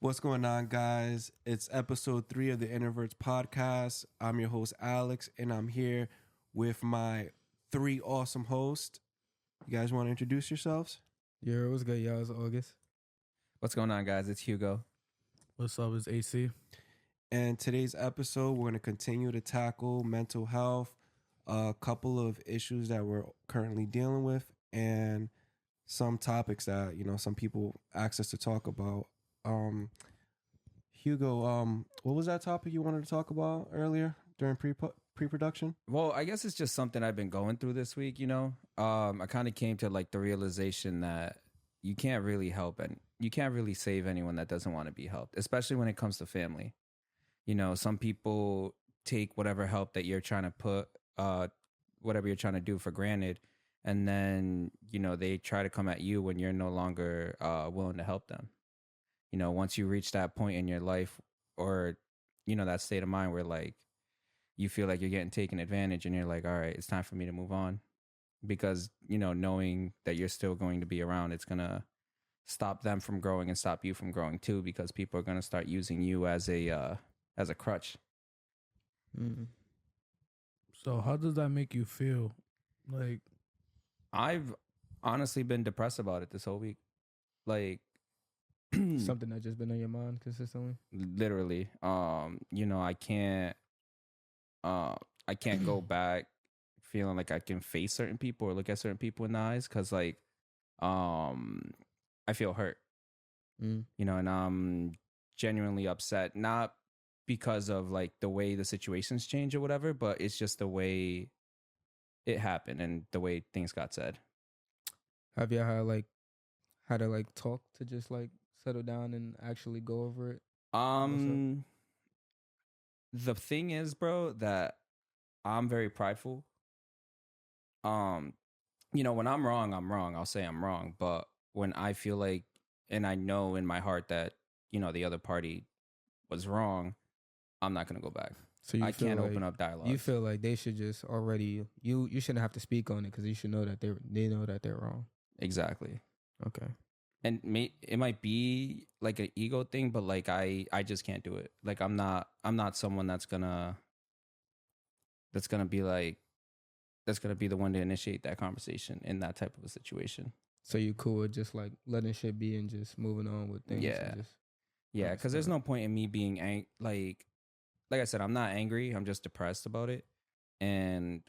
What's going on, guys? It's episode 3 of the Introverts podcast. I'm your host, Alex, and I'm here with my 3 awesome hosts. You guys want to introduce yourselves? Yeah, it was good. Y'all, it's August. What's going on, guys? It's Hugo. What's up? It's AC. And today's episode, we're going to continue to tackle mental health, a couple of issues that we're currently dealing with, and some topics that, some people ask us to talk about. Hugo, what was that topic you wanted to talk about earlier during pre-production? Well, I guess it's just something I've been going through this week, I kind of came to like the realization that you can't really help and you can't really save anyone that doesn't want to be helped, especially when it comes to family. Some people take whatever help that you're trying to put, whatever you're trying to do for granted. And then, they try to come at you when you're no longer willing to help them. Once you reach that point in your life or, that state of mind where like you feel like you're getting taken advantage and you're like, all right, it's time for me to move on. Because, knowing that you're still going to be around, it's going to stop them from growing and stop you from growing too, because people are going to start using you as a crutch. Mm. So how does that make you feel? Like, I've honestly been depressed about it this whole week. Like, Something that just been on your mind consistently. literally, I can't go back feeling like I can face certain people or look at certain people in the eyes because like, I feel hurt, Mm. and I'm genuinely upset, not because of like the way the situations change or whatever, but it's just the way it happened and the way things got said. Have y'all had to talk to just settle down and actually go over it? The thing is, bro, that I'm very prideful. When I'm wrong, I'll say I'm wrong. But when I feel like, and I know in my heart that, the other party was wrong, I'm not going to go back. So I can't open up dialogue. You feel like they should just already, you shouldn't have to speak on it because you should know that they know that they're wrong. Exactly. Okay. And it might be like an ego thing, but like I just can't do it. Like I'm not someone that's gonna be the one to initiate that conversation in that type of a situation. So you cool with just letting shit be and just moving on with things? Yeah. And just, Yeah, because there's no point in me being like I said, I'm not angry. I'm just depressed about it, and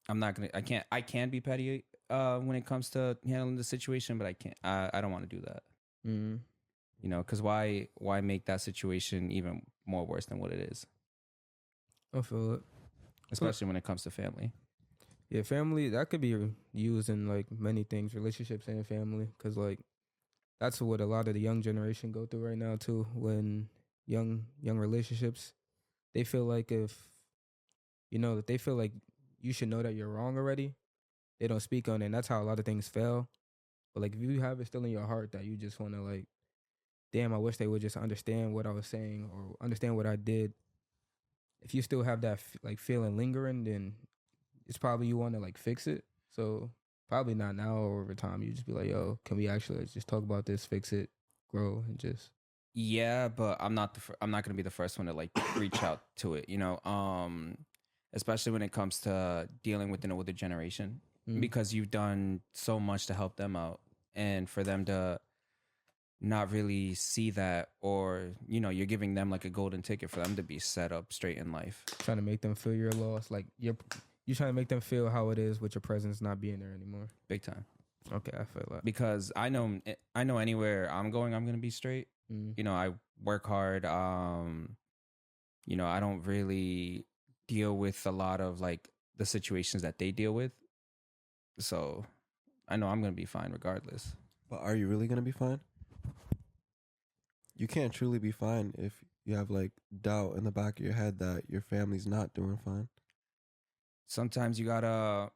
I'm not gonna. I can be petty when it comes to handling the situation, but I can't. I don't want to do that. Mm. Because why make that situation even more worse than what it is? I feel it. Especially when it comes to family. Yeah, family, that could be used in many things, relationships and family, because that's what a lot of the young generation go through right now too. When young relationships, they feel like that they feel like you should know that you're wrong already. They don't speak on it, and that's how a lot of things fail. But if you have it still in your heart that you just want to damn, I wish they would just understand what I was saying or understand what I did. If you still have that feeling lingering, then it's probably you want to fix it. So probably not now or over time. You just be like, yo, can we actually just talk about this, fix it, grow, and just. Yeah, but I'm not gonna be the first one to reach out to it. Especially when it comes to dealing with an older generation, because you've done so much to help them out, and for them to not really see that, or you're giving them a golden ticket for them to be set up straight in life, trying to make them feel your loss, you're trying to make them feel how it is with your presence not being there anymore. big time. Okay, I feel that. Because I know anywhere I'm going, I'm gonna be straight. I work hard. I don't really deal with a lot of the situations that they deal with, so I know I'm gonna be fine regardless. But are you really going to be fine? You can't truly be fine if you have doubt in the back of your head that your family's not doing fine. Sometimes you gotta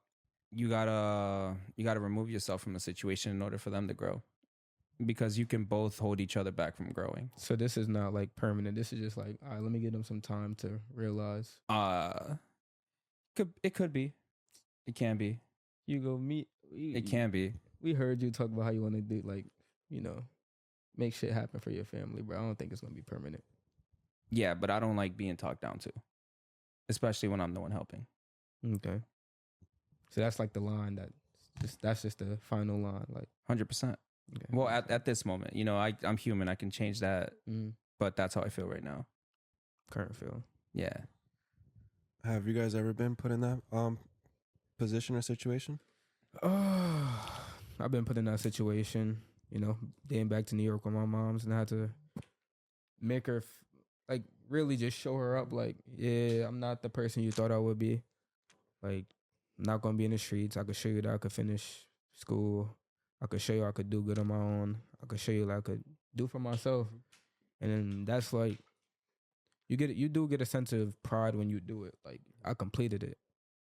remove yourself from a situation in order for them to grow, because you can both hold each other back from growing. So this is not permanent. This is just all right, let me give them some time to realize. It could be. It can be. You go It can be. We heard you talk about how you want to do make shit happen for your family, bro. I don't think it's gonna be permanent. Yeah, but I don't like being talked down to, especially when I'm the one helping. Okay. So that's like the line that's just the final line. Like 100%. okay. Well, at this moment, you know, I'm human. I can change that, but that's how I feel right now. Current feel. Yeah. Have you guys ever been put in that position or situation? I've been put in that situation, you know, getting back to New York with my mom's, and I had to make her like really just show her up. Like, yeah, I'm not the person you thought I would be. Like, I'm not gonna be in the streets. I could show you that I could finish school. I could show you I could do good on my own. I could show you that I could do for myself. And then that's like you do get a sense of pride when you do it. Like I completed it.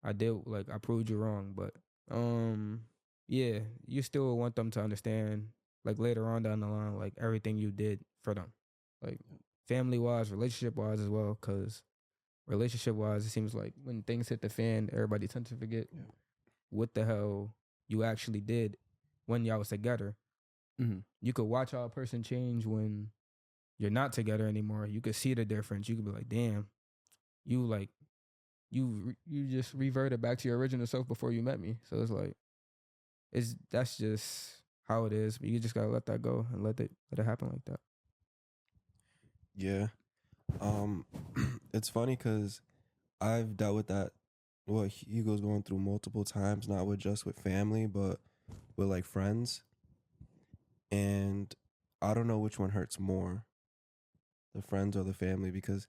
I did, like I proved you wrong, but yeah, you still want them to understand, like later on down the line, like everything you did for them, like family wise, relationship wise as well. Because relationship wise, it seems like when things hit the fan, everybody tends to forget what the hell you actually did when y'all was together. Mm-hmm. You could watch how a person change when you're not together anymore. You could see the difference. You could be like, damn, you like you just reverted back to your original self before you met me. So it's like that's just how it is. But you just gotta let that go and let it happen like that. Yeah. It's funny because I've dealt with that, what Hugo's going through multiple times, not just with family, but with like friends. And I don't know which one hurts more, the friends or the family, because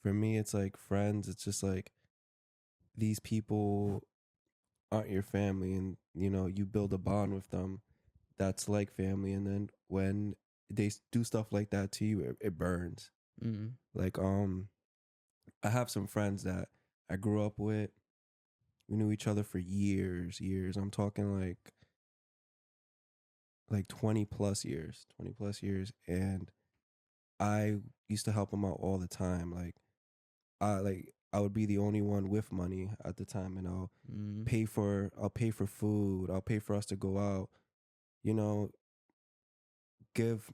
for me, it's like friends, it's just like these people aren't your family, and you know, you build a bond with them that's like family. And then when they do stuff like that to you, it burns. Mm-hmm. Like, I have some friends that I grew up with. We knew each other for years. I'm talking like 20 plus years. And I used to help them out all the time. I would be the only one with money at the time, and I'll pay for food, I'll pay for us to go out, you know, give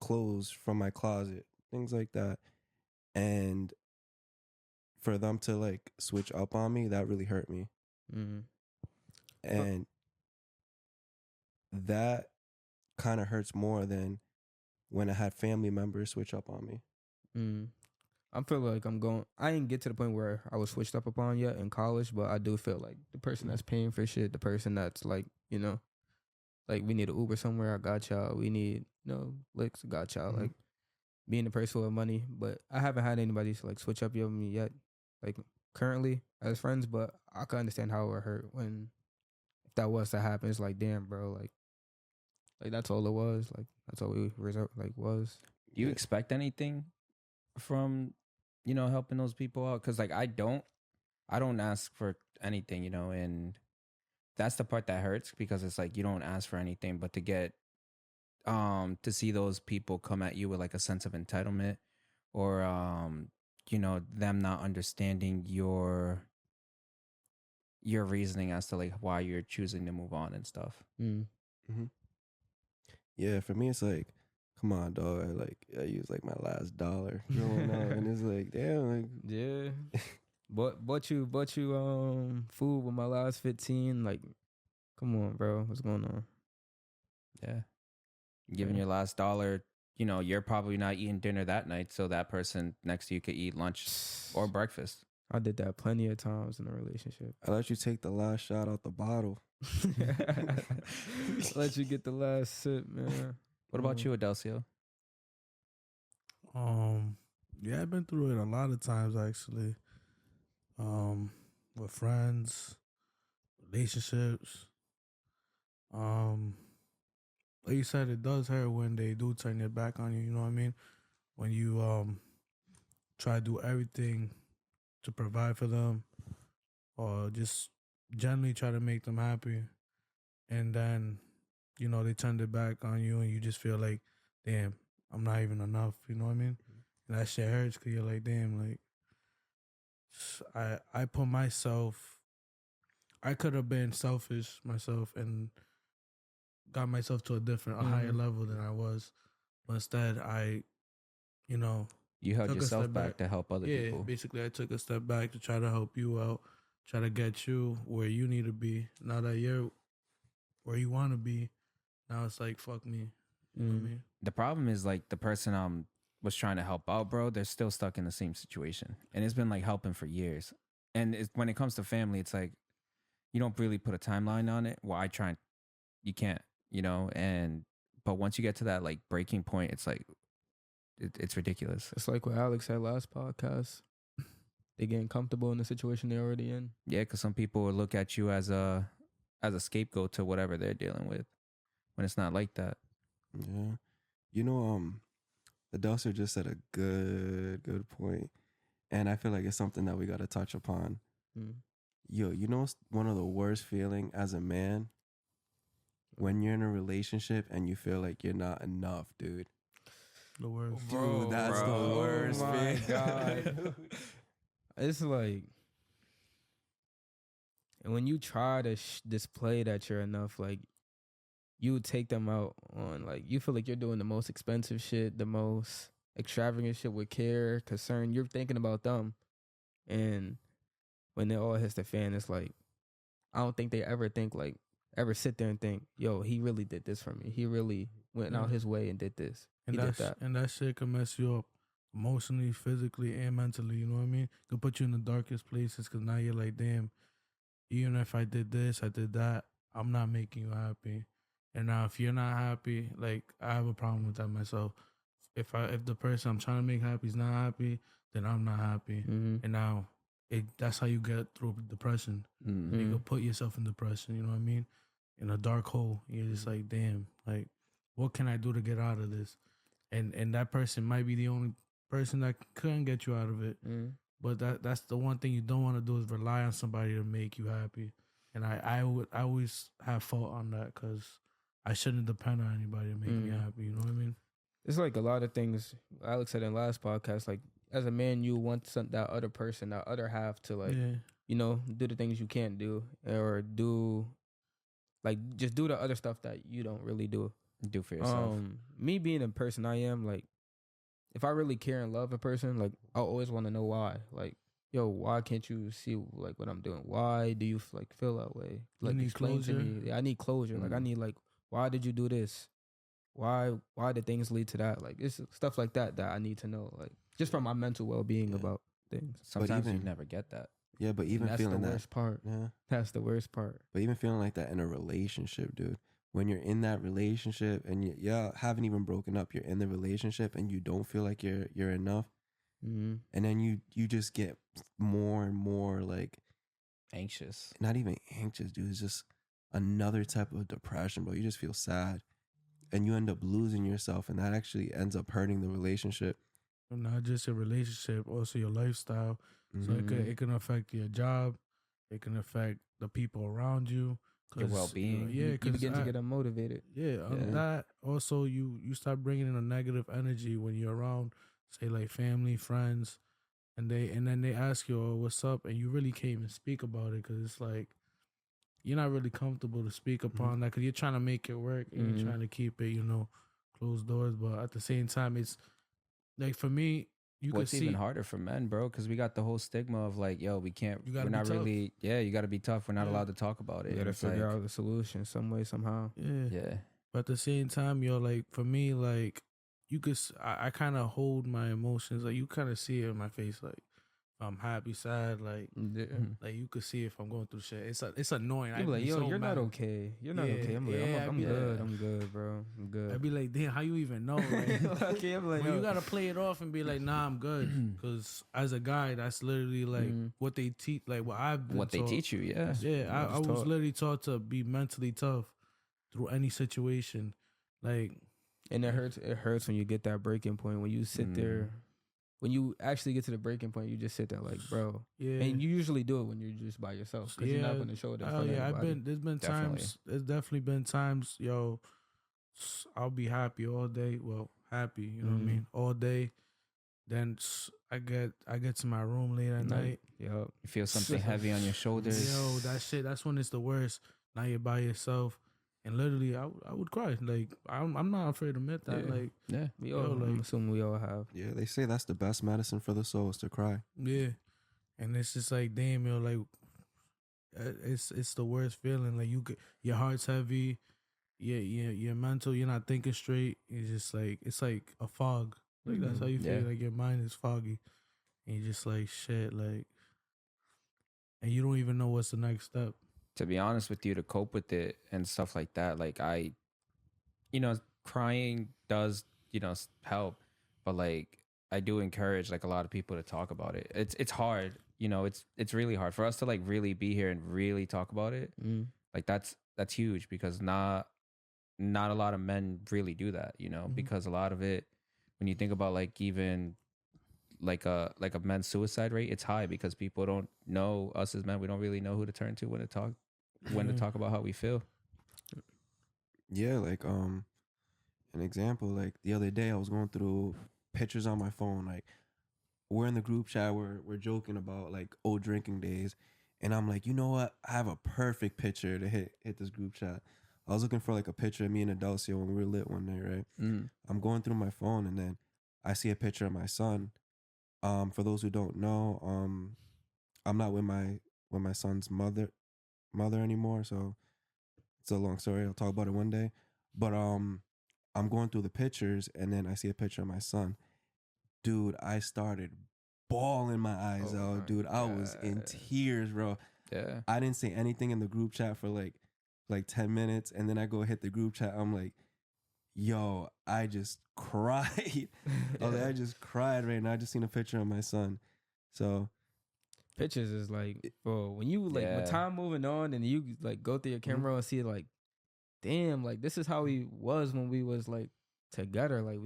clothes from my closet, things like that. And for them to like switch up on me, that really hurt me. Mm-hmm. And that kind of hurts more than when I had family members switch up on me. Mm-hmm. I feel like I didn't get to the point where I was switched up upon yet in college, but I do feel like the person that's paying for shit, the person that's like, you know, like we need an Uber somewhere, I got y'all. We need, you know, licks, got y'all. Mhm. Like being the person with money, but I haven't had anybody to like switch up on me yet, like currently as friends. But I can understand how it would hurt when if that was to happen. It's like, damn, bro, like that's all it was. Like that's all we was. Do you expect anything from, you know, helping those people out? Because like I don't ask for anything, you know, and that's the part that hurts, because it's like you don't ask for anything, but to get to see those people come at you with like a sense of entitlement, or you know, them not understanding your reasoning as to like why you're choosing to move on and stuff. Mm-hmm. Yeah, for me, it's like, come on, dog. I use like my last dollar growing up, and it's like, damn, like, Yeah. Bought you food with my last 15. Like, come on, bro. What's going on? Yeah. Giving your last dollar, you know, you're probably not eating dinner that night, so that person next to you could eat lunch or breakfast. I did that plenty of times in a relationship. I let you take the last shot out the bottle. Let you get the last sip, man. What about you, Adelcio? Yeah, I've been through it a lot of times actually. With friends, relationships. Like you said, it does hurt when they do turn their back on you. You know what I mean? When you try to do everything to provide for them, or just generally try to make them happy, and then you know they turn their back on you, and you just feel like, damn, I'm not even enough. You know what I mean? And that shit hurts because you're like, damn, like I put myself. I could have been selfish myself and got myself to a higher level than I was. but instead I, you know, You held took a yourself step back to help other yeah, people. basically I took a step back to try to help you out, try to get you where you need to be. Now that you're where you want to be, now it's like fuck me. You know what I mean? The problem is like the person was trying to help out, bro. They're still stuck in the same situation, and it's been like helping for years. And when it comes to family, it's like you don't really put a timeline on it. Well, I try, and you can't, you know. And but once you get to that like breaking point, it's like it's ridiculous. It's like what Alex said last podcast. They getting comfortable in the situation they're already in. Yeah, because some people will look at you as a scapegoat to whatever they're dealing with, when it's not like that. Yeah. You know, the Dusser just said a good point. And I feel like it's something that we got to touch upon. Yo, you know, one of the worst feeling as a man when you're in a relationship and you feel like you're not enough, dude. The worst. Dude, that's the worst. Oh my feeling. God. It's like, and when you try to display that you're enough, like you would take them out on, like, you feel like you're doing the most expensive shit, the most extravagant shit with care, concern. You're thinking about them. And when it all hits the fan, it's like, I don't think they ever sit there and think, yo, he really did this for me. He really went out his way and did this. And he did that. And that shit can mess you up emotionally, physically, and mentally. You know what I mean? It can put you in the darkest places because now you're like, damn, even if I did this, I did that, I'm not making you happy. And now if you're not happy, like I have a problem with that myself. If the person I'm trying to make happy is not happy, then I'm not happy. And now that's how you get through depression. You can put yourself in depression, you know what I mean? In a dark hole. You're just like, damn, like what can I do to get out of this? And that person might be the only person that couldn't get you out of it. But that's the one thing you don't want to do is rely on somebody to make you happy. And I always have fault on that because I shouldn't depend on anybody to make me happy. You know what I mean? It's like a lot of things Alex said in last podcast. Like as a man, you want that other person, that other half to like, you know, do the things you can't do or do, like just do the other stuff that you don't really do for yourself. Me being the person I am, like if I really care and love a person, like I always want to know why. Like, yo, why can't you see like what I'm doing? Why do you like feel that way? Like explain to me. Yeah, I need closure. Like I need like, why did you do this? Why did things lead to that? Like it's stuff like that I need to know. Like just from my mental well being about things. Sometimes you never get that. Yeah, but even that's feeling the worst part. Yeah, that's the worst part. But even feeling like that in a relationship, dude. When you're in that relationship and you haven't even broken up, you're in the relationship and you don't feel like you're enough, and then you just get more and more like anxious. Not even anxious, dude. It's just another type of depression, bro. You just feel sad, and you end up losing yourself, and that actually ends up hurting the relationship. Not just your relationship, also your lifestyle. So it can affect your job. It can affect the people around you. Your well-being. You begin to get unmotivated. That also you start bringing in a negative energy when you're around, say like family, friends, and then they ask you, "Oh, what's up?" and you really can't even speak about it because it's like you're not really comfortable to speak upon that because you're trying to make it work and you're trying to keep it, closed doors. But at the same time, it's like for me. What's even harder for men, bro? Because we got the whole stigma of like, yo, we can't. We're not really. Yeah, you got to be tough. We're not allowed to talk about it. You got to figure out the solution some way, somehow. Yeah. But at the same time, like for me, like you could. I kind of hold my emotions. Like you kind of see it in my face. Like if I'm happy, sad. Like like you could see if I'm going through shit. It's annoying. You're like, yo, you're not okay. You're not okay. I'm like, I'm good. I'm good, bro. I'm good. I'd be like, damn, how you even know? Like, okay, I'm like, you gotta play it off and be like, nah, I'm good. Because as a guy, that's literally like what they teach. Like what I've been what taught. They teach you. Yeah. I was literally taught to be mentally tough through any situation. Like, and it hurts. It hurts when you get that breaking point when you sit there. When you actually get to the breaking point, you just sit there like, bro. Yeah. And you usually do it when you're just by yourself because you're not going to show it in front of anybody. There's been times, there's definitely been times, yo, I'll be happy all day. Well, happy, you know what I mean? All day. Then I get to my room late at night. Yo, you feel something heavy on your shoulders. Yo, that shit, that's when it's the worst. Now you're by yourself. And literally, I would cry. Like I'm not afraid to admit that. Yeah. Like Yeah. We Yo, all, I'm like- assuming we all have. Yeah, they say that's the best medicine for the soul is to cry. yeah, and it's just like damn, yo, like it's the worst feeling. Like your heart's heavy. Yeah, your mental. You're not thinking straight. It's like a fog. Like that's how you feel. Yeah. Like your mind is foggy, and you're just like shit. Like, and you don't even know what's the next step. To be honest with you, to cope with it and stuff like that, like crying does, help, but like I do encourage like a lot of people to talk about it. It's hard, it's really hard for us to like really be here and really talk about it. Mm. Like that's huge because not a lot of men really do that, because a lot of it, when you think about like even like a men's suicide rate, it's high because people don't know, us as men, we don't really know who to turn to when to talk about how we feel. Yeah, like an example, like the other day I was going through pictures on my phone. Like we're in the group chat, we're joking about like old drinking days, and I'm like, you know what? I have a perfect picture to hit this group chat. I was looking for like a picture of me and Adelcio when we were lit one day, right? I'm going through my phone and then I see a picture of my son. For those who don't know, I'm not with my son's mother anymore, so it's a long story. I'll talk about it one day. But I'm going through the pictures and then I see a picture of my son. Dude, I started bawling my eyes Oh out, my dude. I was in God. tears, bro. Yeah. I didn't say anything in the group chat for like 10 minutes, and then I go hit the group chat. I'm like, yo, I just cried. I was like, I just cried right now. I just seen a picture of my son. So Pictures is like, bro, when you like when Yeah. time moving on and you like go through your camera and see like, damn, like this is how he was when we was like together. Like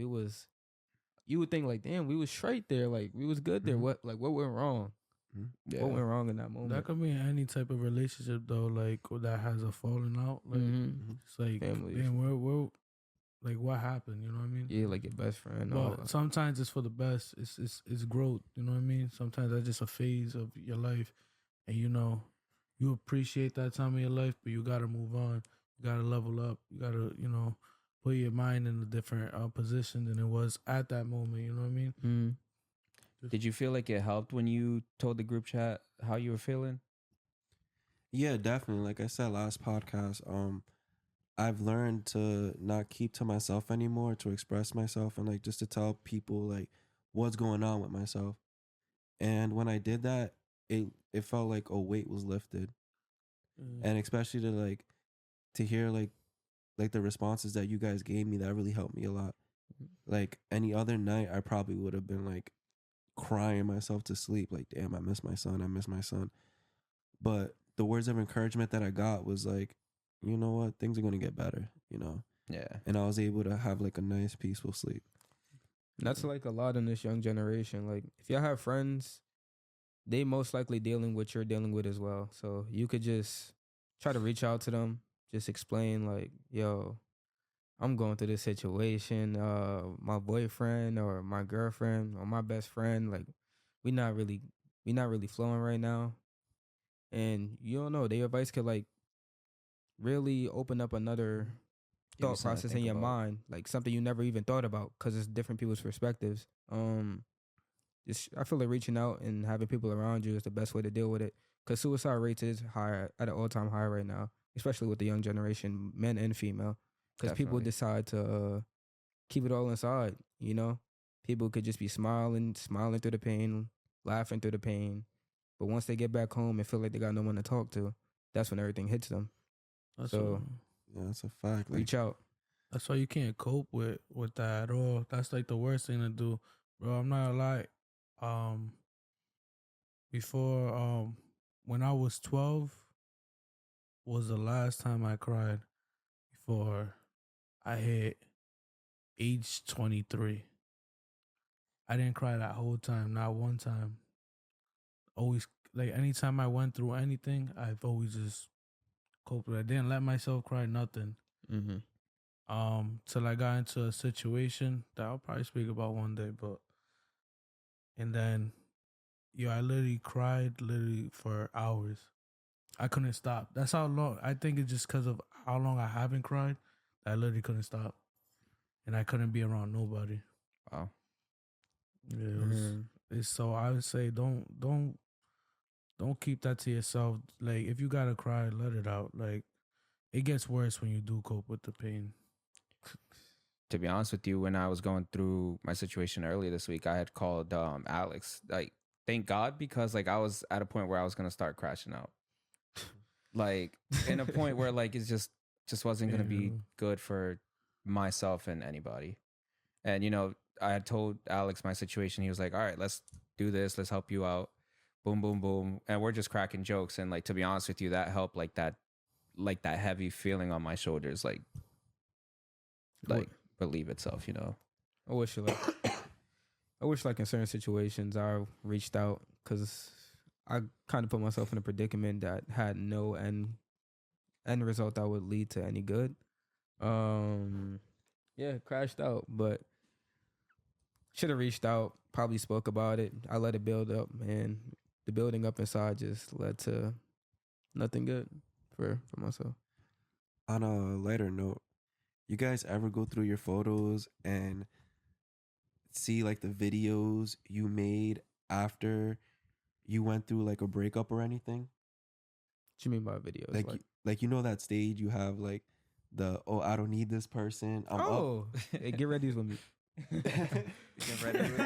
you would think like, damn, we was straight there. Like we was good there. Mhm. What went wrong? Yeah. What went wrong in that moment? That could be in any type of relationship though, like that has a falling out. Like Mhm. it's like, Family damn, we're like what happened? You know what I mean? Yeah, like your best friend. all But that. sometimes it's for the best. It's growth. You know what I mean? Sometimes that's just a phase of your life, and you appreciate that time of your life, but you gotta move on. You gotta level up. You gotta put your mind in a different position than it was at that moment. You know what I mean? Mhm. Did you feel like it helped when you told the group chat how you were feeling? yeah, definitely. Like I said last podcast, I've learned to not keep to myself anymore, to express myself and like just to tell people like what's going on with myself. And when I did that, it felt like a weight was lifted. And especially to hear like the responses that you guys gave me, that really helped me a lot. Like any other night I probably would have been like crying myself to sleep, like damn, I miss my son, I miss my son. But the words of encouragement that I got was like, you know what, things are gonna get better, Yeah. and I was able to have like a nice peaceful sleep. And that's like a lot in this young generation. Like if y'all have friends, they most likely dealing with you're dealing with as well. So you could just try to reach out to them, just explain like, yo, I'm going through this situation. My boyfriend or my girlfriend or my best friend, like we not really flowing right now. And you don't know, their advice could like really open up another Give you thought something to process in think your about. mind, like something you never even thought about because it's different people's perspectives. Just I feel like reaching out and having people around you is the best way to deal with it because suicide rates is high at an all time high right now, especially with the young generation, men and female, because people Definitely. decide to keep it all inside. People could just be smiling through the pain, laughing through the pain, but once they get back home and feel like they got no one to talk to, that's when everything hits them. That's So Yeah, that's a fact. Like, reach out. That's why you can't cope with that at all. That's like the worst thing to do, bro. I'm not gonna lie. Before when I was 12 was the last time I cried before I hit age 23. I didn't cry that whole time, not one time. Always like anytime I went through anything, I've always just coped with it. I didn't let myself cry nothing. Mm-hmm. Till I got into a situation that I'll probably speak about one day, and then I literally cried for hours. I couldn't stop. That's how long. I think it's just because of how long I haven't cried, I literally couldn't stop, and I couldn't be around nobody. Wow. Yeah, it's so I would say don't keep that to yourself. Like if you gotta cry, let it out. Like it gets worse when you do cope with the pain. To be honest with you, when I was going through my situation earlier this week, I had called Alex. Like, thank God, because like I was at a point where I was gonna start crashing out. Like in a point where like it's just wasn't gonna be good for myself and anybody. And you know, I had told Alex my situation. He was like, "All right, let's do this. Let's help you out." Boom, boom, boom. And we're just cracking jokes. And like to be honest with you, that helped like that heavy feeling on my shoulders, like relieve itself, you know. I wish like in certain situations I reached out because I kind of put myself in a predicament that had no end result that would lead to any good. Yeah, crashed out, but should have reached out, probably spoke about it. I let it build up, and the building up inside just led to nothing good for myself. On a lighter note, you guys ever go through your photos and see like the videos you made after you went through like a breakup or anything? What you mean by videos? Like you know that stage you have like the I don't need this person. I'm up. Hey, get ready with me. Get ready with me.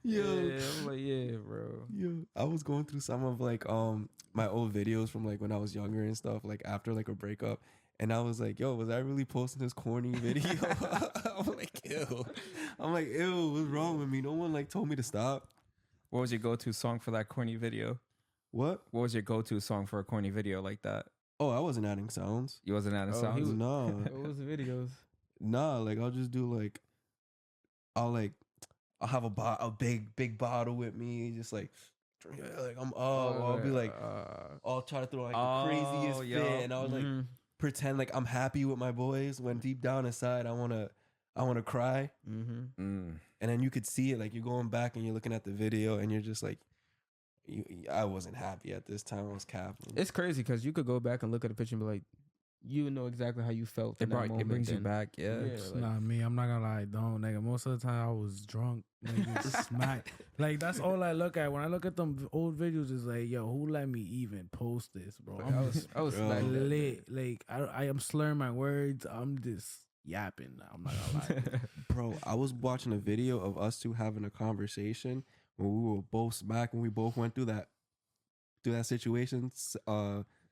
Yeah, I'm like, yeah, bro. Yo, I was going through some of like my old videos from like when I was younger and stuff, like after like a breakup, and I was like, yo, was I really posting this corny video? I'm like, ew. What's wrong with me? No one like told me to stop. What was your go-to song for that corny video? What was your go-to song for a corny video like that? Oh, I wasn't adding sounds. You wasn't adding sounds? No. What was the videos? Nah, like I'll just do like I'll have a big bottle with me, just like I'm I'll be like I'll try to throw like the craziest fit, and I was like pretend like I'm happy with my boys when deep down inside I wanna cry. And then you could see it, like you're going back and you're looking at the video and you're just like, I wasn't happy at this time. I was capping. It's crazy because you could go back and look at the picture and be like, you know exactly how you felt. It brings you back. Yeah, it's not me. I'm not gonna lie, don't nigga. Most of the time I was drunk, nigga, smacked. Like that's all I look at when I look at them old videos. Is like, yo, who let me even post this, bro? I was lit. Like I am slurring my words. I'm just yapping. I'm not gonna lie, bro. I was watching a video of us two having a conversation when we were both smacked and we both went through that situation.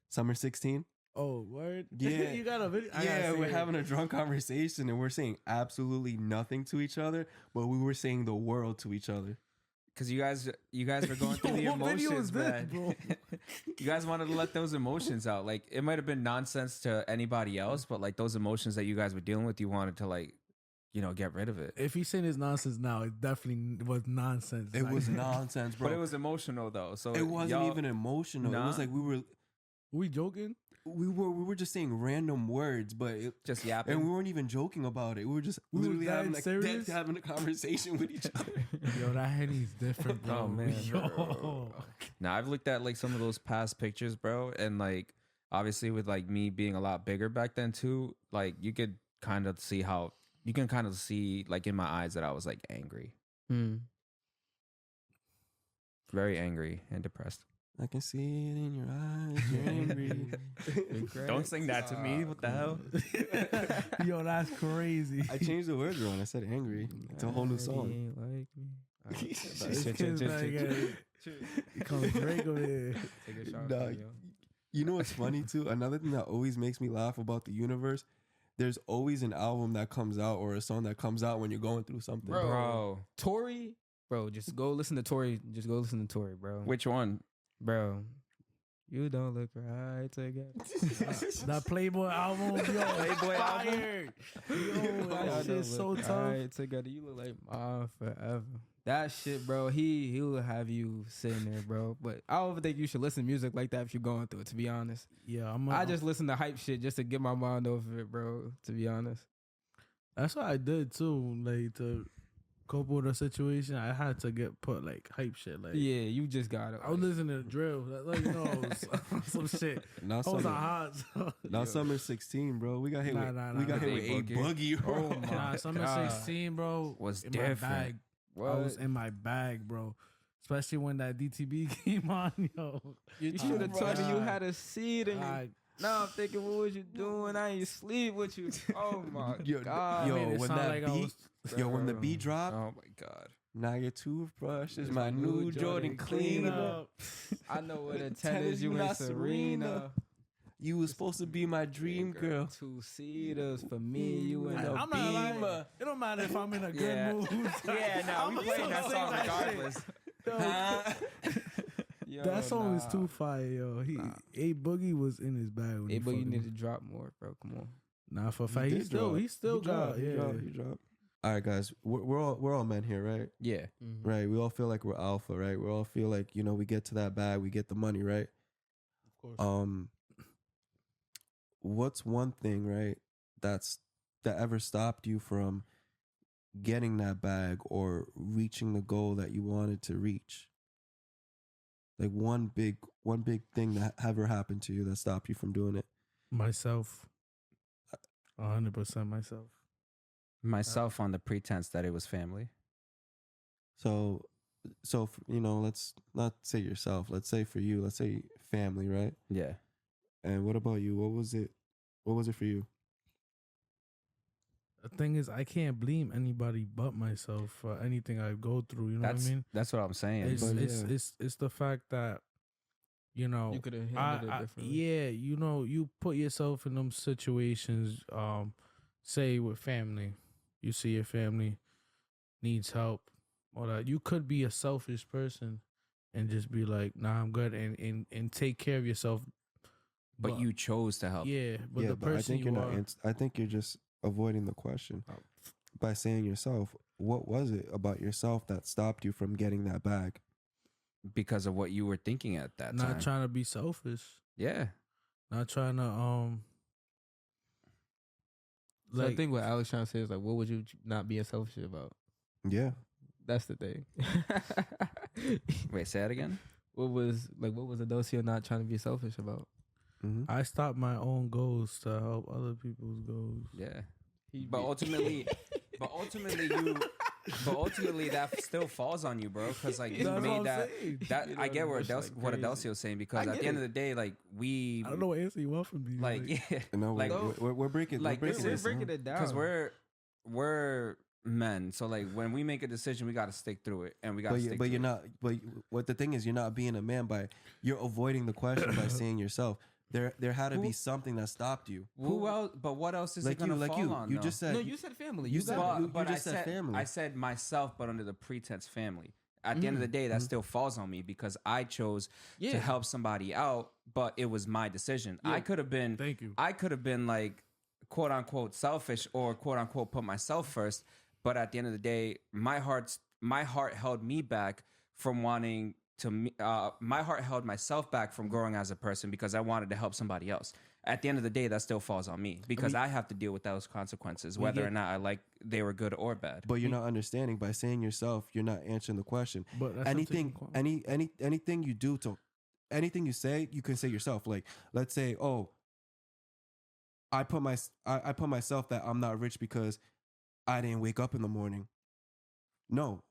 Summer 16. Oh, word? Yeah. You got a video? Yeah, we're having a drunk conversation and we're saying absolutely nothing to each other, but we were saying the world to each other. Because you guys were going through the emotions, man. Bro? You guys wanted to let those emotions out. Like, it might have been nonsense to anybody else, but like those emotions that you guys were dealing with, you wanted to like, you know, get rid of it. If he's saying it's nonsense now, it definitely was nonsense. It was nonsense, bro. But it was emotional though. So it wasn't even emotional. Nah. It was like we joking? We were just saying random words, but just yapping, and we weren't even joking about it. We were just literally having a conversation with each other. Yo, that Henny's different, bro. Oh man, yo. Now I've looked at like some of those past pictures, bro, and like obviously with like me being a lot bigger back then too, like you can kind of see like in my eyes that I was like angry, very angry and depressed. I can see it in your eyes. You're angry. Don't sing that to me. What the hell? Yo, that's crazy. I changed the words wrong. I said angry. It's a whole new song. Like me. Come Drake over here. Take a shot. Nah, you know what's funny too? Another thing that always makes me laugh about the universe, there's always an album that comes out or a song that comes out when you're going through something. Bro. Tory, bro, just go listen to Tory. Just go listen to Tory, bro. Which one? Bro, you don't look right together. That Playboy album, yo, Playboy album. Yo, that shit's so tough. Right together, you look like mom forever. That shit, bro. He will have you sitting there, bro. But I don't think you should listen to music like that if you're going through it. To be honest, yeah, I just listen to hype shit just to get my mind over it, bro. To be honest, that's what I did too. Like cope with a situation, I had to get put like hype shit. Like, Yeah, you just got it. I was listening to drill. Like, you know, some shit. Now I was summer, hot. So. now summer 16, bro. We got hit Nah, with nah, we nah, got nah. hit with a boogie. Bro. Oh my Nah, summer God. 16, bro, Was in different. my bag. What? I was in my bag, bro. Especially when that DTB came on, yo. You should have told me you God. had a seat and you. Now I'm thinking, what was you doing? I ain't sleep with you. Oh my Yo, God. yo, made it when sound that like I beat, was- yo, when the beat dropped, Oh my God. now your toothbrush is It's my new Jordan cleaner. I know what a Tennis tennis you in La Serena. Serena. You was supposed to be my dream girl. 2-seaters for me, you in I'm a not lying. Beamer. It don't matter if I'm in a good Yeah. mood. Yeah, no, we I'm playing still that sing song that shit. regardless. Yo, Yo, that song is nah. too fire, yo. A Boogie was in his bag. When Hey, he but you fucking- need to drop more, bro. Come on. Nah, for a He fact, did drop. he still got, He yeah. dropped, he dropped. All right, guys, we're all men here, right? Yeah. Right. We all feel like we're alpha, right? We all feel like we get to that bag, we get the money, right? Of course. What's one thing, right, that ever stopped you from getting that bag or reaching the goal that you wanted to reach? Like one big thing that ever happened to you that stopped you from doing it. Myself. 100% myself. Myself on the pretense that it was family. So let's not say yourself. Let's say for you. Let's say family, right? Yeah. And what about you? What was it? What was it for you? The thing is, I can't blame anybody but myself for anything I go through. You know what I mean? That's what I'm saying. It's But it's the fact that you You could have handled it differently. yeah, you put yourself in them situations. Say with family, you see your family needs help, or that you could be a selfish person and just be like, "Nah, I'm good," and take care of yourself. but you chose to help. yeah, but yeah, the but I person think you you're are, not. I think you're just avoiding the question Oh. by saying yourself. What was it about yourself that stopped you from getting that bag? Because of what you were thinking at that not time. trying to be selfish, Yeah. not trying to So I think what Alex trying to say is like, what would you not being selfish about? Yeah, That's the thing. Wait, say that again? What was Adocio not trying to be selfish about? mm-hmm. I stopped my own goals to help other people's goals. Yeah. But ultimately that still falls on you, bro. Because like you That's what made I'm that. saying. That You I know, get it's like what crazy. Adelcio's saying, because I at get the end it. of the day, like we I don't know what answer you want from me. like yeah, No, like we're breaking. like, we're breaking we're this. breaking it down because we're men. So like when we make a decision, we got to stick through it, and we got to stick. But to you're it. not. But what the thing is, you're not being a man you're avoiding the question by saying yourself. There had to be something that stopped you. Who else? But what else is Like it you, gonna like fall you. on? You though? just said. No, you said family. you You said- got it. you But just said family. I said myself, but under the pretense family. At the end of the day, that still falls on me because I chose to Yeah. help somebody out, but it was my decision. I could have been. Thank you. I could have been like, quote unquote, selfish or quote unquote put myself first. But at the end of the day, my heart held me back from wanting to. My heart held myself back from growing as a person because I wanted to help somebody else. At the end of the day, that still falls on me because I have to deal with those consequences, whether or not they were good or bad. But you're not understanding by saying yourself. You're not answering the question. But that's Anything anything you do to anything you say, you can say yourself. Like let's say, oh, I put myself that I'm not rich because I didn't wake up in the morning. No,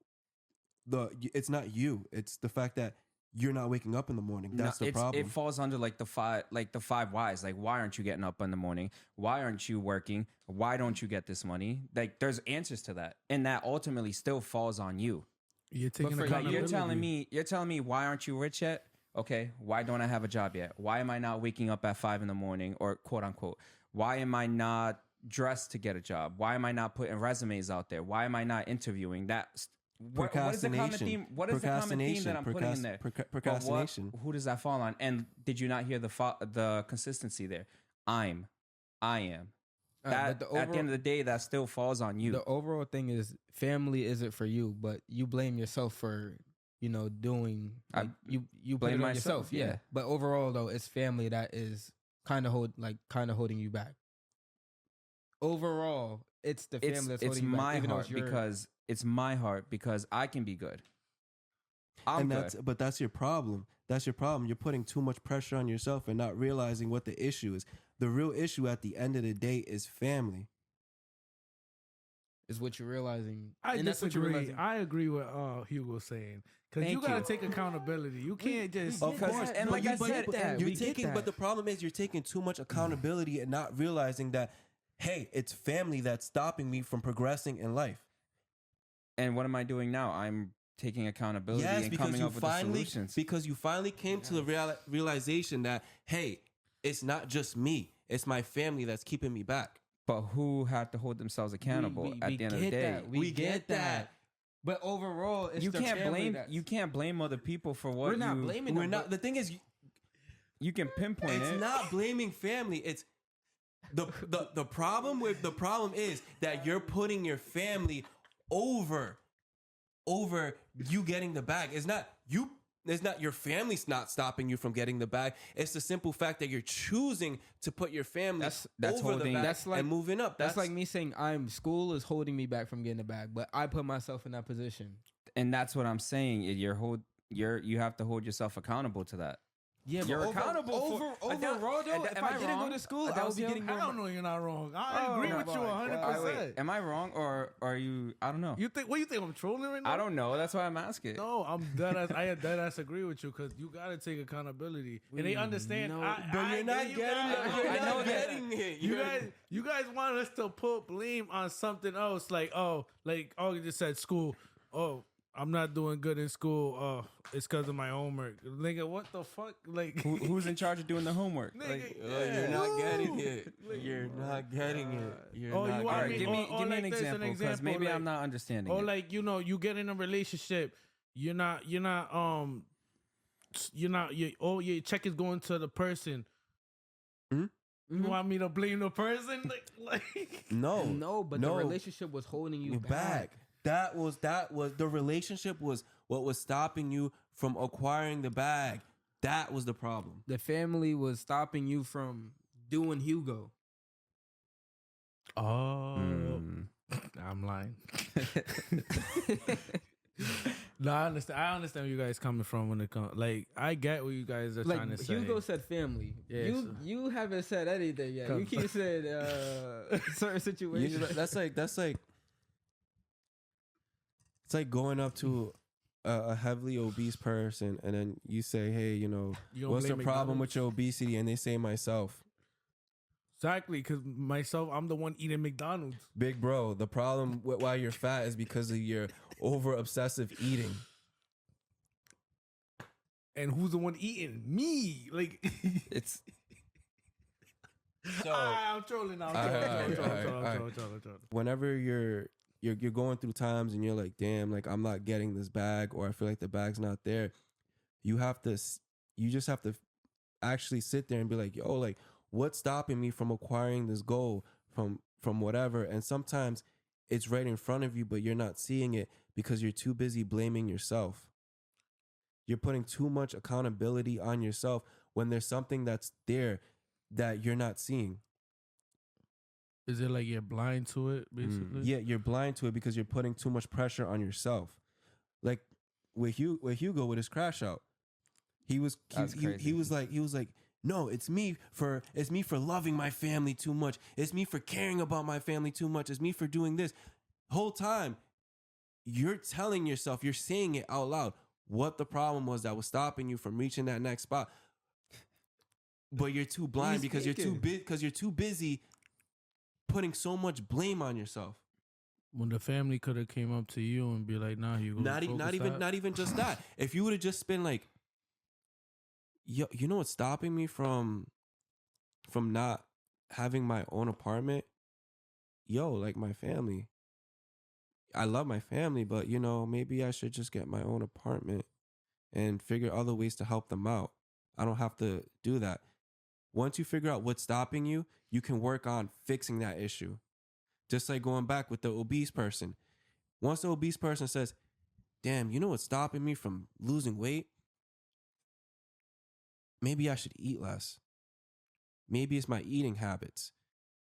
it's not you. It's the fact that you're not waking up in the morning. That's the problem. It falls under like the five whys. Like, why aren't you getting up in the morning? Why aren't you working? Why don't you get this money? Like, there's answers to that, and that ultimately still falls on you. You're taking for- like, Like, accountability. you're telling me, why aren't you rich yet? Okay, why don't I have a job yet? Why am I not waking up at 5 a.m, or quote unquote? Why am I not dressed to get a job? Why am I not putting resumes out there? Why am I not interviewing? What is the common theme? What is the common theme that I'm putting in there? Procrastination. Who does that fall on? And did you not hear the consistency there? I am. But At the end of the day, that still falls on you. The overall thing is family isn't for you, but you blame yourself for doing. Like, you blame blame it on myself, yourself, yeah. yeah. But overall, though, it's family that is kind of holding you back. Overall, it's the family that's it's holding you back, my even though heart it's your- because it's my heart because I can be good. I'm good. But that's your problem. That's your problem. You're putting too much pressure on yourself and not realizing what the issue is. The real issue at the end of the day is family. is what you're realizing. I and that's what you're disagree. realizing. I agree with Hugo's saying because you Thank gotta you. take accountability. You can't just. Of course, and like I said, But the problem is you're taking too much accountability and not realizing that, hey, it's family that's stopping me from progressing in life. and what am I doing now? I'm taking accountability Yes, and because coming you up with the finally solutions. because you finally came to the realization that, hey, it's not just me, it's my family that's keeping me back. But who have to hold themselves accountable at the end of the day? We get that. But overall, it's You the can't family blame that's- you can't blame other people for what We're not you. blaming We're them, not. but- The thing is, You can pinpoint it's it. not blaming family. It's the problem is that you're putting your family over you getting the bag. It's not you. It's not your family's not stopping you from getting the bag. It's the simple fact that you're choosing to put your family That's over the holding- bag that's like- and moving up. That's like me saying school is holding me back from getting the bag, but I put myself in that position. And that's what I'm saying. You have to hold yourself accountable to that. Yeah, You're accountable for- overall though. If am I I didn't wrong? go to school, I would be getting more. I don't know. You're not wrong. I Oh, agree with you my 100%. Am I wrong or are you? I don't know. You think? What you think? I'm trolling right now? I don't know. That's why I'm asking. No, I'm dead ass. I dead ass agree with you because you gotta take accountability, and they understand. know- but you're not you getting guys- it. You're I know not that. getting it. You guys want us to put blame on something else, like you just said school. Oh, I'm not doing good in school. Oh, it's because of my homework. Nigga, what the fuck? Like, Who's in charge of doing the homework? Nigga, Like, You're not getting it. You're not getting it. You're Oh, not you all want right, me- give me or give me like an this, example because maybe like- I'm not understanding. or it. like you get in a relationship. You're not. Your check is going to the person. Hmm? You want me to blame the person? Like No, No, but the relationship was holding you back. That was the relationship was what was stopping you from acquiring the bag. That was the problem. The family was stopping you from doing Hugo. Oh, Mm. I'm lying. No, I understand. I understand where you guys coming from when it comes. Like, I get what you guys are trying to say. Hugo said family. Yes. You haven't said anything yet. You keep saying certain situations. That's like it's like going up to a heavily obese person and then you say, hey, You gonna what's the blame problem McDonald's? with your obesity? And they say myself. Exactly, because myself, I'm the one eating McDonald's. Big bro, the problem with why you're fat is because of your over obsessive eating. And who's the one eating? Me. Like, It's So I'm trolling now. I'm trolling. whenever you're going through times and you're like, damn, like I'm not getting this bag, or I feel like the bag's not there, you just have to actually sit there and be like, yo, like what's stopping me from acquiring this goal from whatever? And sometimes it's right in front of you, but you're not seeing it because you're too busy blaming yourself. You're putting too much accountability on yourself when there's something that's there that you're not seeing. Is it like you're blind to it, basically? Yeah, you're blind to it because you're putting too much pressure on yourself. Like with Hugo with his crash out, he was like, no, it's me for loving my family too much. It's me for caring about my family too much. It's me for doing this. Whole time, you're telling yourself, you're saying it out loud, what the problem was that was stopping you from reaching that next spot. But you're too blind because you're too busy putting so much blame on yourself. When the family could have came up to you and be like, nah, you Not even just that. If you would have just been like, yo, you know what's stopping me from not having my own apartment? Yo, like my family. I love my family, but maybe I should just get my own apartment and figure other ways to help them out. I don't have to do that. Once you figure out what's stopping you, you can work on fixing that issue. Just like going back with the obese person. Once the obese person says, damn, you know what's stopping me from losing weight? Maybe I should eat less. Maybe it's my eating habits.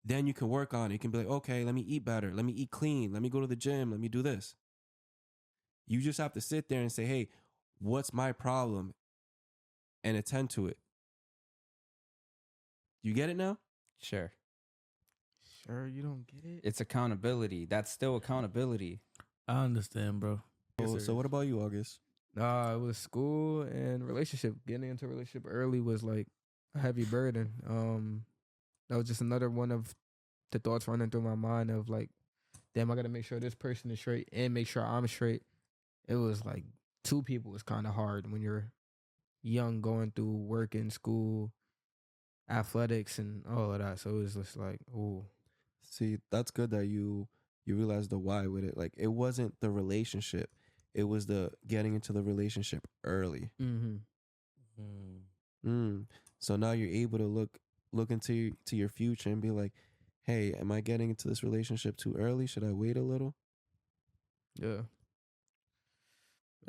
then you can work on it. You can be like, okay, let me eat better. Let me eat clean. Let me go to the gym. Let me do this. You just have to sit there and say, hey, what's my problem? And attend to it. You get it now? Sure. Sure, you don't get it. It's accountability. That's still accountability. I understand, bro. So what about you, August? Nah, it was school and relationship. Getting into a relationship early was like a heavy burden. That was just another one of the thoughts running through my mind of like, damn, I gotta make sure this person is straight and make sure I'm straight. It was like two people is kind of hard when you're young, going through work and school, athletics and all of that. So it was just like, ooh. See, that's good that you realized the why with it. Like, it wasn't the relationship. It was the getting into the relationship early. Mm-hmm. So now you're able to look into your future and be like, hey, am I getting into this relationship too early? Should I wait a little? Yeah.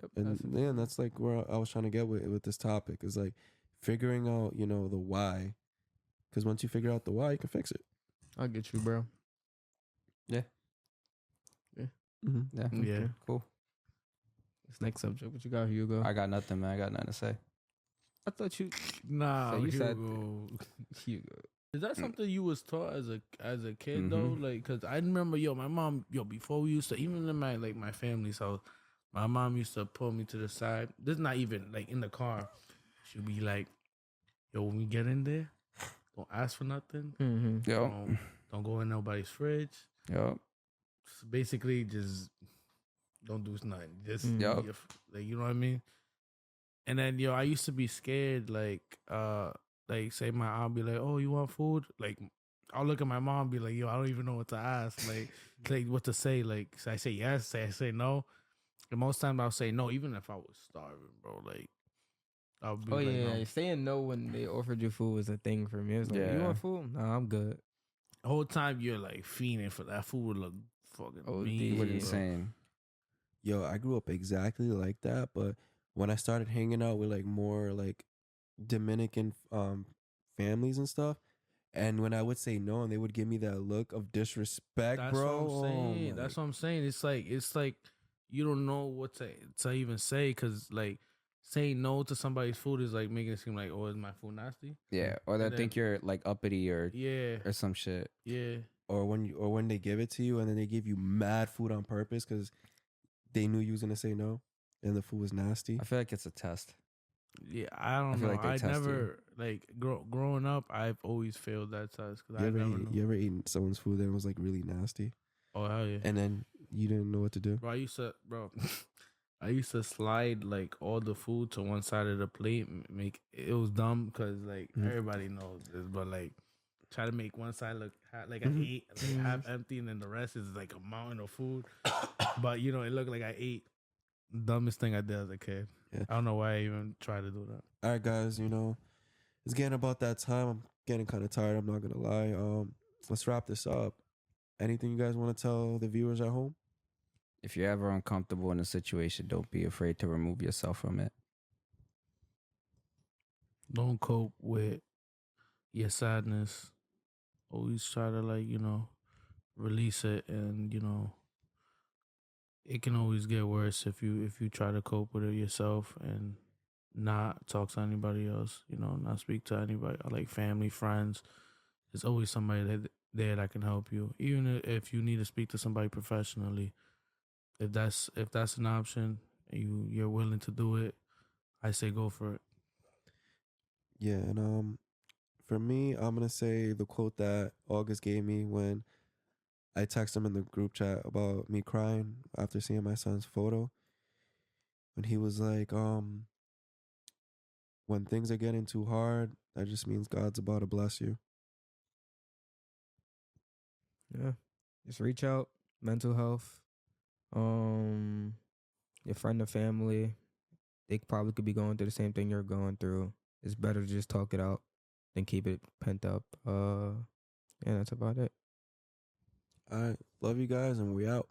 Yep, And that's then that's like where I was trying to get with this topic is like figuring out, the why. Because once you figure out the why, you can fix it. I'll get you, bro. Yeah. Yeah. Mm-hmm. Yeah. Okay. Yeah. Cool. This next subject, what you got, Hugo? I got nothing, man. I got nothing to say. I thought you. Nah, So you said Hugo. Hugo. Is that something you was taught as a kid though? Like, cause I remember, my mom, before we used to, even in my family's house, my mom used to pull me to the side. This is not even like in the car. She'd be like, "Yo, when we get in there, don't ask for nothing. Mm-hmm. Yep. Don't go in nobody's fridge. Yep. Basically, just don't do nothing. Just Yup. like, you know what I mean." And then I used to be scared, like say my aunt be like, "Oh, you want food?" Like I'll look at my mom and be like, "Yo, I don't even know what to ask, like what to say." Like, so I say yes, I say no. And most times I'll say no, even if I was starving, bro. Like I'll be Oh like, yeah, no. saying no when they offered you food was a thing for me. It was like, you Yeah. want food? No, I'm good. The whole time you're like fiending for that food would look fucking OD. mean. What Yeah. insane. Yo, I grew up exactly like that, but when I started hanging out with like more like Dominican families and stuff, and when I would say no and they would give me that look of disrespect, That's bro. what I'm saying. That's what I'm saying. It's like you don't know what to even say because like saying no to somebody's food is like making it seem like, oh, is my food nasty? Yeah. Or they And think you're like uppity or Yeah, some shit. yeah. or when they give it to you and then they give you mad food on purpose because they knew you was gonna say no and the food was nasty. I feel like it's a test. Yeah, I don't feel know. like they I test you. never like growing up. I've always failed that test because You I ever, never knew. you ever eaten someone's food that was like really nasty Oh hell yeah, and then you didn't know what to do? bro! I used to slide like all the food to one side of the plate. Make it was dumb because like everybody knows this, but like try to make one side look like I ate like half empty, and then the rest is like a mountain of food. But it looked like I ate. Dumbest thing I did as a kid. Yeah. I don't know why I even tried to do that. All right, guys, it's getting about that time. I'm getting kind of tired. I'm not gonna lie. Let's wrap this up. Anything you guys want to tell the viewers at home? If you're ever uncomfortable in a situation, don't be afraid to remove yourself from it. Don't cope with your sadness. Always try to release it, and it can always get worse if you try to cope with it yourself and not talk to anybody else. Not speak to anybody like family, friends. There's always somebody there that can help you, even if you need to speak to somebody professionally. If that's an option, and you're willing to do it, I say go for it. Yeah, and for me, I'm gonna say the quote that August gave me when I texted him in the group chat about me crying after seeing my son's photo. When he was like, when things are getting too hard, that just means God's about to bless you. Yeah. Just reach out. Mental health. Your friend or family, they probably could be going through the same thing you're going through. It's better to just talk it out than keep it pent up. Yeah, that's about it. All right, love you guys, and we out.